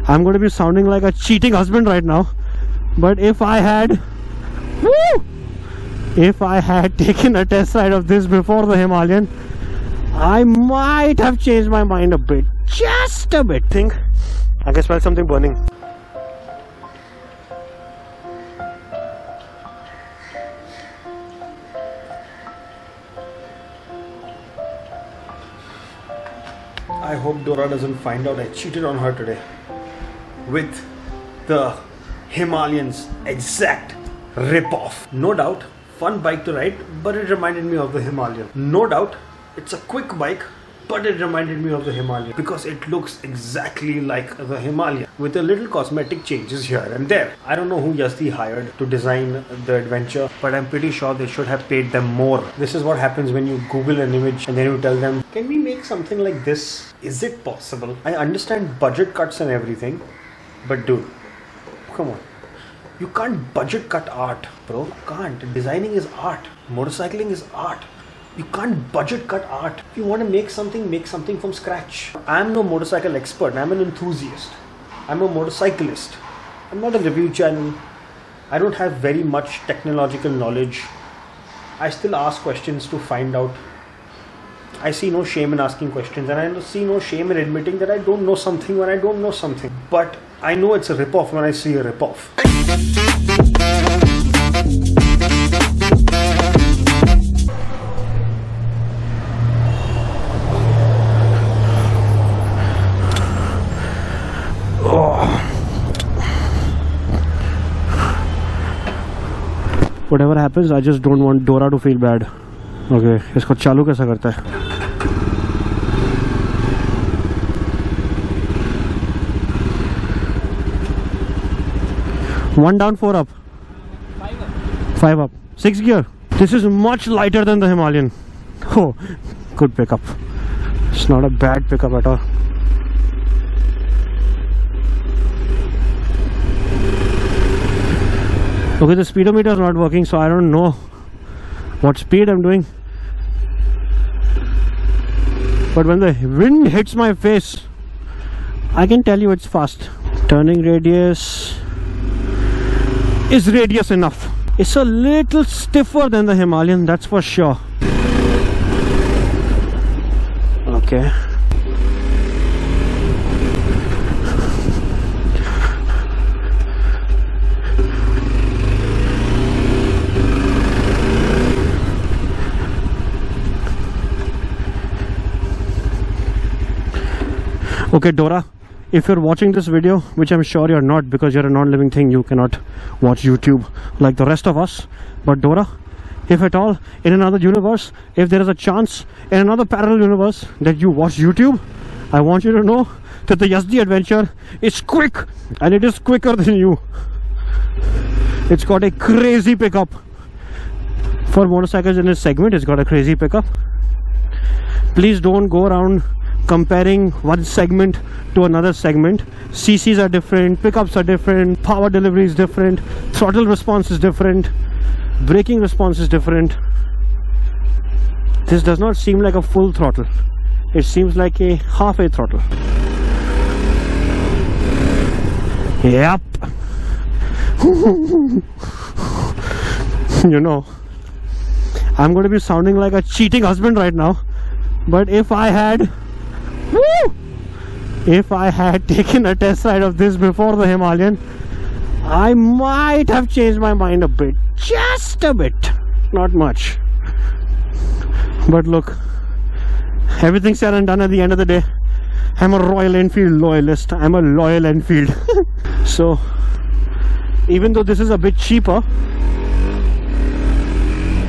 I'm going to be sounding like a cheating husband right now, but if I had taken a test ride of this before the Himalayan, I might have changed my mind a bit, just a bit. I can smell something burning. I hope Dora doesn't find out I cheated on her today with the Himalayan's exact rip-off. No doubt, fun bike to ride, but it reminded me of the Himalayan. No doubt, it's a quick bike, but it reminded me of the Himalayan because it looks exactly like the Himalayan with a little cosmetic changes here and there. I don't know who Yezdi hired to design the adventure, but I'm pretty sure they should have paid them more. This is what happens when you Google an image and then you tell them, can we make something like this? Is it possible? I understand budget cuts and everything, but dude, come on. You can't budget cut art, bro. You can't. Designing is art. Motorcycling is art. You can't budget cut art. If you want to make something from scratch. I'm no motorcycle expert. I'm an enthusiast. I'm a motorcyclist. I'm not a review channel. I don't have very much technological knowledge. I still ask questions to find out. I see no shame in asking questions, and I see no shame in admitting that I don't know something when I don't know something. But I know it's a rip-off when I see a rip-off. Whatever happens, I just don't want Dora to feel bad. Okay, इसको चालू कैसा करता है? One down, 4 up. 5 up. 6 gear. This is much lighter than the Himalayan. Oh, good pickup. It's not a bad pickup at all. Okay, the speedometer is not working, so I don't know what speed I'm doing. But when the wind hits my face, I can tell you it's fast. Turning radius is radius enough. It's a little stiffer than the Himalayan, that's for sure. Okay. Okay, Dora, if you're watching this video, which I'm sure you're not because you're a non-living thing, you cannot watch YouTube like the rest of us. But Dora, if at all, in another universe, if there is a chance in another parallel universe that you watch YouTube, I want you to know that the Yezdi adventure is quick, and it is quicker than you. It's got a crazy pickup. For motorcycles in this segment, it's got a crazy pickup. Please don't go around comparing one segment to another segment. CCs are different, pickups are different, power delivery is different, throttle response is different, braking response is different. This does not seem like a full throttle. It seems like a half-a throttle. Yep. You know, I'm going to be sounding like a cheating husband right now, but if I had taken a test ride of this before the Himalayan, I might have changed my mind a bit, just a bit, not much. But look, everything's said and done. At the end of the day, I'm a Royal Enfield loyalist. I'm a loyal Enfield. So even though this is a bit cheaper,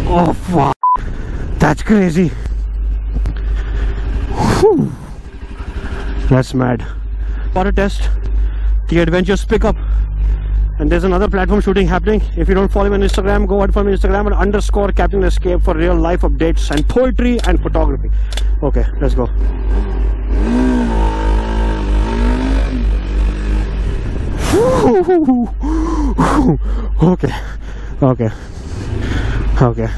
oh fuck, that's crazy. Whew. That's mad. For a test, the adventures pick up, and there's another platform shooting happening. If you don't follow me on Instagram, go out for me on Instagram and _ Captain Escape for real life updates and poetry and photography. Okay, let's go. Okay.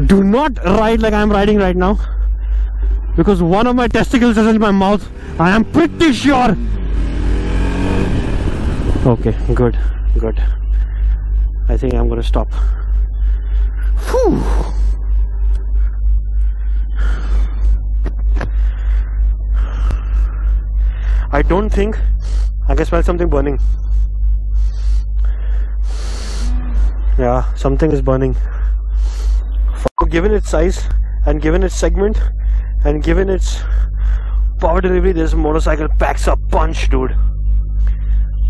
Do not ride like I'm riding right now, because one of my testicles is in my mouth. I am pretty sure Okay, good. I think I'm gonna stop. Whew. I don't think I can smell something burning. Yeah, something is burning. Given its size and given its segment and given its power delivery, this motorcycle packs a punch, dude.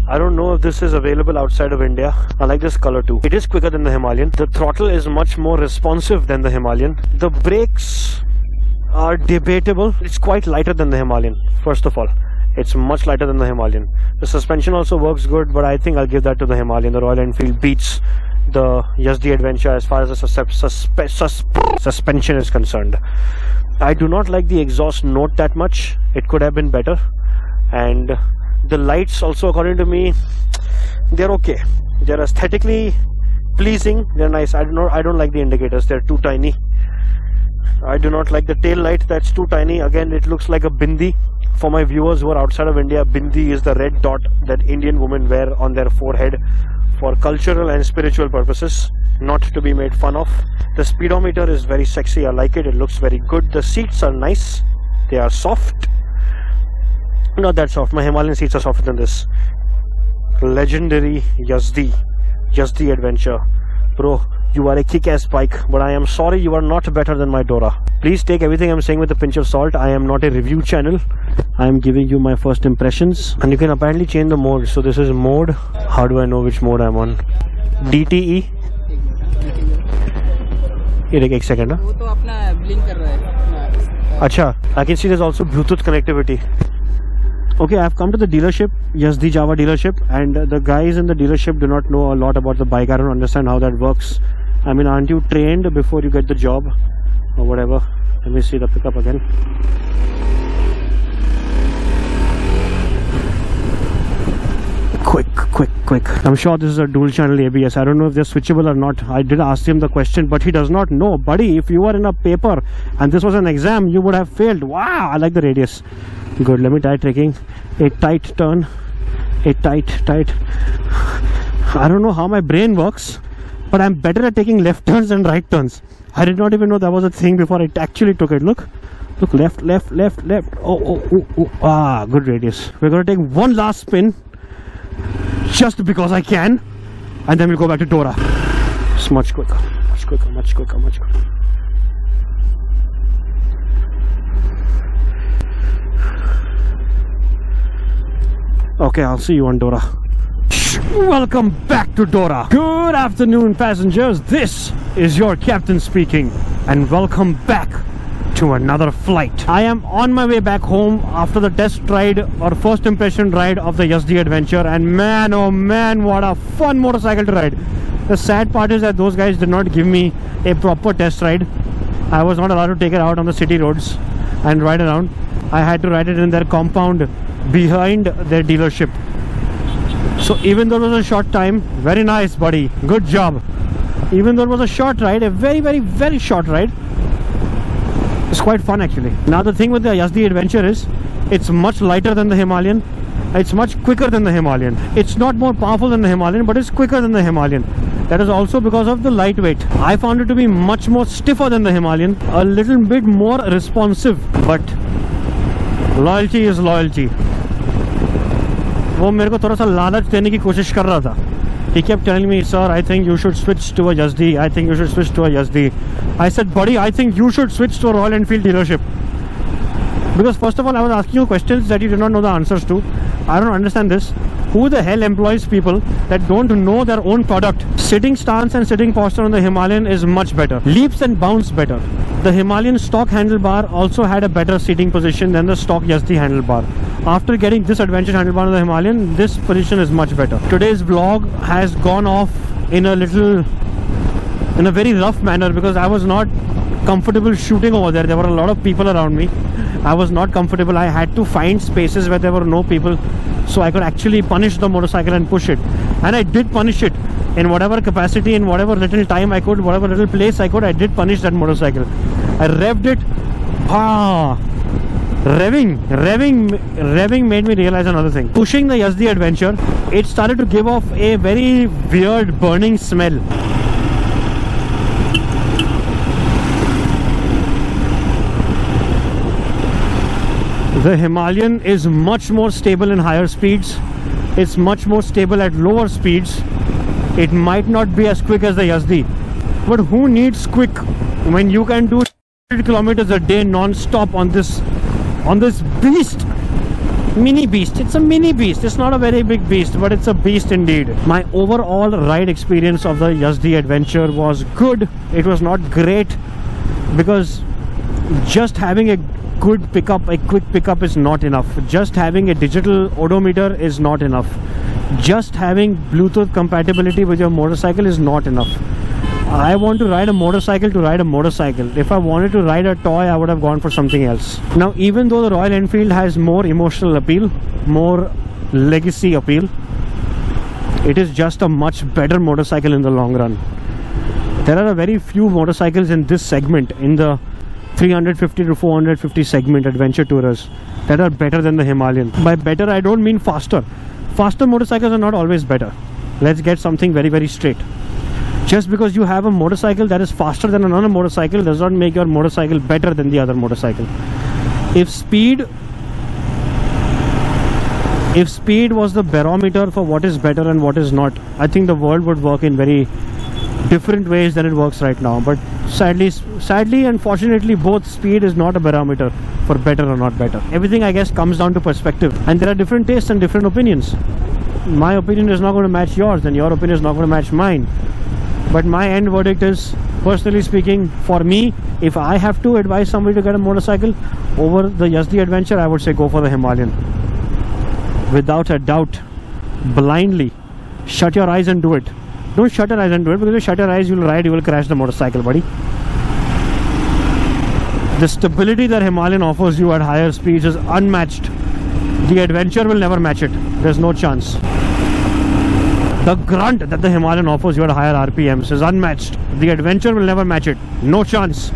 I don't know if this is available outside of India. I like this color too. It is quicker than the Himalayan. The throttle is much more responsive than the Himalayan. The brakes are debatable. It's quite lighter than the Himalayan, first of all. It's much lighter than the Himalayan. The suspension also works good, but I think I'll give that to the Himalayan. The Royal Enfield beats the Yezdi Adventure as far as the suspension is concerned. I do not like the exhaust note that much. It could have been better. And the lights also, according to me, they're okay. They're aesthetically pleasing. They're nice. I don't like the indicators. They're too tiny. I do not like the tail light. That's too tiny. Again, it looks like a bindi. For my viewers who are outside of India, bindi is the red dot that Indian women wear on their forehead for cultural and spiritual purposes, not to be made fun of. The speedometer is very sexy. I like it. It looks very good. The seats are nice. They are soft. Not that soft. My Himalayan seats are softer than this. Legendary Yezdi Adventure. Bro, you are a kick-ass bike, but I am sorry you are not better than my Dora. Please take everything I'm saying with a pinch of salt. I am not a review channel. I am giving you my first impressions. And you can apparently change the mode. So this is mode. How do I know which mode I'm on? DTE. एक second. वो तो अपना blink कर रहा है. अच्छा, I can see there's also Bluetooth connectivity. Okay, I've come to the dealership, Yezdi Java dealership, and the guys in the dealership do not know a lot about the bike. I don't understand how that works. I mean, aren't you trained before you get the job or whatever? Let me see the pickup again. Quick. I'm sure this is a dual channel ABS. I don't know if they're switchable or not. I did ask him the question, but he does not know. Buddy, if you were in a paper and this was an exam, you would have failed. Wow, I like the radius. Good, let me try taking a tight turn. A tight. I don't know how my brain works, but I'm better at taking left turns and right turns. I did not even know that was a thing before I actually took it. Look, left. Oh. Ah, good radius. We're going to take one last spin, just because I can, and then we'll go back to Dora. It's much quicker. Okay, I'll see you on Dora. Welcome back to Dora. Good afternoon, passengers. This is your captain speaking, and welcome back to another flight. I am on my way back home after the test ride or first impression ride of the Yezdi Adventure, and man, oh man, what a fun motorcycle to ride. The sad part is that those guys did not give me a proper test ride. I was not allowed to take it out on the city roads and ride around. I had to ride it in their compound behind their dealership. So even though it was a short time, very nice, buddy, good job. Even though it was a short ride, a very short ride, it's quite fun actually. Now the thing with the Yezdi Adventure is it's much lighter than the Himalayan. It's much quicker than the Himalayan. It's not more powerful than the Himalayan, but it's quicker than the Himalayan. That is also because of the lightweight. I found it to be much more stiffer than the Himalayan, a little bit more responsive, but loyalty is loyalty. वो मेरे को थोड़ा सा लालच देने की कोशिश कर रहा था. He kept telling me, sir, I think you should switch to a Yezdi. I think you should switch to a Yezdi. I said, buddy, I think you should switch to a Royal Enfield dealership. Because first of all, I was asking you questions that you did not know the answers to. I don't understand this. Who the hell employs people that don't know their own product? Sitting stance and sitting posture on the Himalayan is much better. Leaps and bounds better. The Himalayan stock handlebar also had a better seating position than the stock Yezdi handlebar. After getting this adventure handlebar on the Himalayan, this position is much better. Today's vlog has gone off in a very rough manner because I was not comfortable shooting over there. There were a lot of people around me. I was not comfortable. I had to find spaces where there were no people so I could actually punish the motorcycle and push it. And I did punish it. in whatever capacity, in whatever little time I could, whatever little place I could, I did punish that motorcycle. I revved it. Revving made me realize another thing. Pushing the Yezdi Adventure, it started to give off a very weird burning smell. The Himalayan is much more stable in higher speeds. It's much more stable at lower speeds. It might not be as quick as the Yezdi, but who needs quick when you can do 100 kilometers a day non-stop on this beast? Mini beast. It's a mini beast. It's not a very big beast, but it's a beast indeed. My overall ride experience of the Yezdi Adventure was good. It was not great because just having a good pickup, a quick pickup is not enough. Just having a digital odometer is not enough. Just having Bluetooth compatibility with your motorcycle is not enough. I want to ride a motorcycle to ride a motorcycle. If I wanted to ride a toy, I would have gone for something else. Now, even though the Royal Enfield has more emotional appeal, more legacy appeal, it is just a much better motorcycle in the long run. There are a very few motorcycles in this segment, in the 350 to 450 segment adventure tourers, that are better than the Himalayan. By better, I don't mean faster. Faster motorcycles are not always better. Let's get something very, very straight. Just because you have a motorcycle that is faster than another motorcycle does not make your motorcycle better than the other motorcycle. If speed was the barometer for what is better and what is not, I think the world would work in very different ways than it works right now. But sadly and fortunately, both speed is not a barometer for better or not better. Everything, I guess, comes down to perspective, and there are different tastes and different opinions. My opinion is not going to match yours, and your opinion is not going to match mine. But my end verdict is, personally speaking, for me, if I have to advise somebody to get a motorcycle over the Yezdi Adventure, I would say go for the Himalayan. Without a doubt, blindly, shut your eyes and do it. Don't shut your eyes and do it, because if you shut your eyes, you will ride, you will crash the motorcycle, buddy. The stability that Himalayan offers you at higher speeds is unmatched. The Adventure will never match it. There's no chance. The grunt that the Himalayan offers you at higher RPMs is unmatched. The Adventure will never match it. No chance.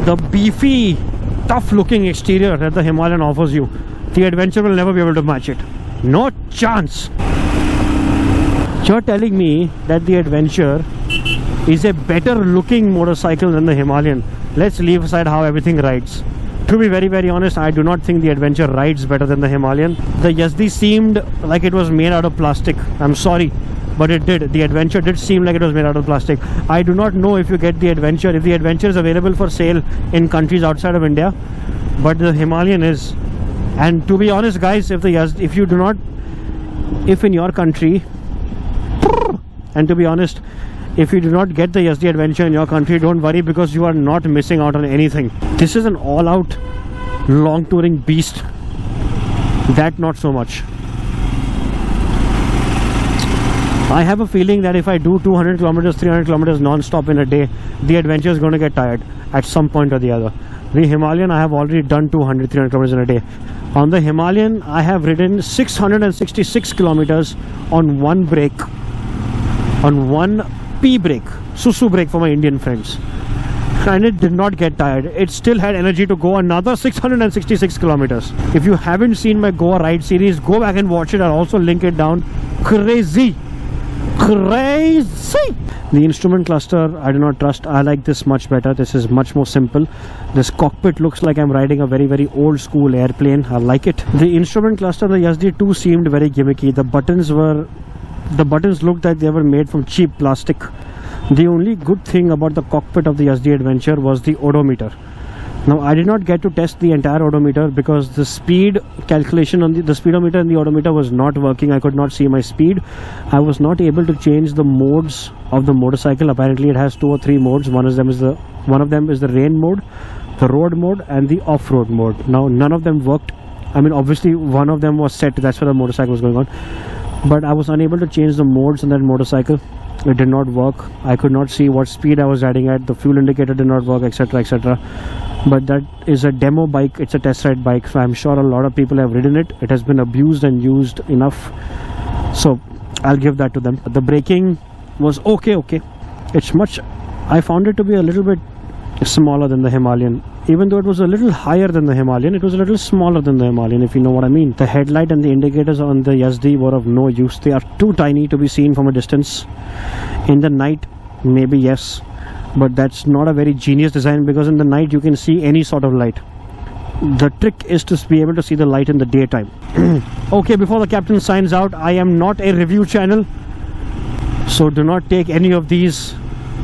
The beefy, tough-looking exterior that the Himalayan offers you, the Adventure will never be able to match it. No chance. You're telling me that the Adventure is a better looking motorcycle than the Himalayan. Let's leave aside how everything rides. To be very, very honest, I do not think the Adventure rides better than the Himalayan. The Yezdi seemed like it was made out of plastic. I'm sorry, but it did. The Adventure did seem like it was made out of plastic. I do not know if you get the Adventure, if the Adventure is available for sale in countries outside of India, but the Himalayan is. And to be honest, guys, if in your country, and to be honest, if you do not get the Yezdi Adventure in your country, don't worry, because you are not missing out on anything. This is an all-out long touring beast. That not so much. I have a feeling that if I do 200 kilometers, 300 kilometers non-stop in a day, the Adventure is going to get tired at some point or the other. The Himalayan, I have already done 200, 300 kilometers in a day. On the Himalayan, I have ridden 666 kilometers on one brake. On one P brake, Susu brake for my Indian friends, and it did not get tired. It still had energy to go another 666 kilometers. If you haven't seen my Goa ride series, go back and watch it. I'll also link it down. Crazy. The instrument cluster, I do not trust. I like this much better. This is much more simple. This cockpit looks like I'm riding a very, very old school airplane. I like it. The instrument cluster, the Yezdi 2 seemed very gimmicky. The buttons looked like they were made from cheap plastic. The only good thing about the cockpit of the Yezdi Adventure was the odometer. Now, I did not get to test the entire odometer because the speed calculation on the speedometer and the odometer was not working. I could not see my speed. I was not able to change the modes of the motorcycle. Apparently, it has 2 or 3 modes. One of them is the rain mode, the road mode, and the off-road mode. Now, none of them worked. I mean, obviously, one of them was set. That's where the motorcycle was going on. But I was unable to change the modes on that motorcycle. It did not work. I could not see what speed I was riding at. The fuel indicator did not work, etc, etc. But that is a demo bike. It's a test ride bike, so I'm sure a lot of people have ridden it. It has been abused and used enough. So I'll give that to them. But the braking was okay. It's much, I found it to be a little bit smaller than the Himalayan. Even though it was a little higher than the Himalayan, it was a little smaller than the Himalayan, if you know what I mean. The headlight and the indicators on the Yezdi were of no use. They are too tiny to be seen from a distance. In the night, maybe yes, but that's not a very genius design, because in the night you can see any sort of light. The trick is to be able to see the light in the daytime. Okay, before the captain signs out, I am not a review channel, so do not take any of these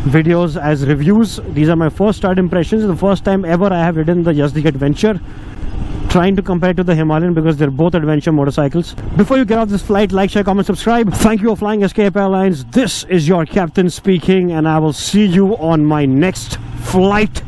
videos as reviews. These are my first start impressions. The first time ever I have ridden the Yezdi Adventure, trying to compare it to the Himalayan because they're both adventure motorcycles. Before you get off this flight, like, share, comment, subscribe. Thank you for flying Escape Airlines. This is your captain speaking, and I will see you on my next flight.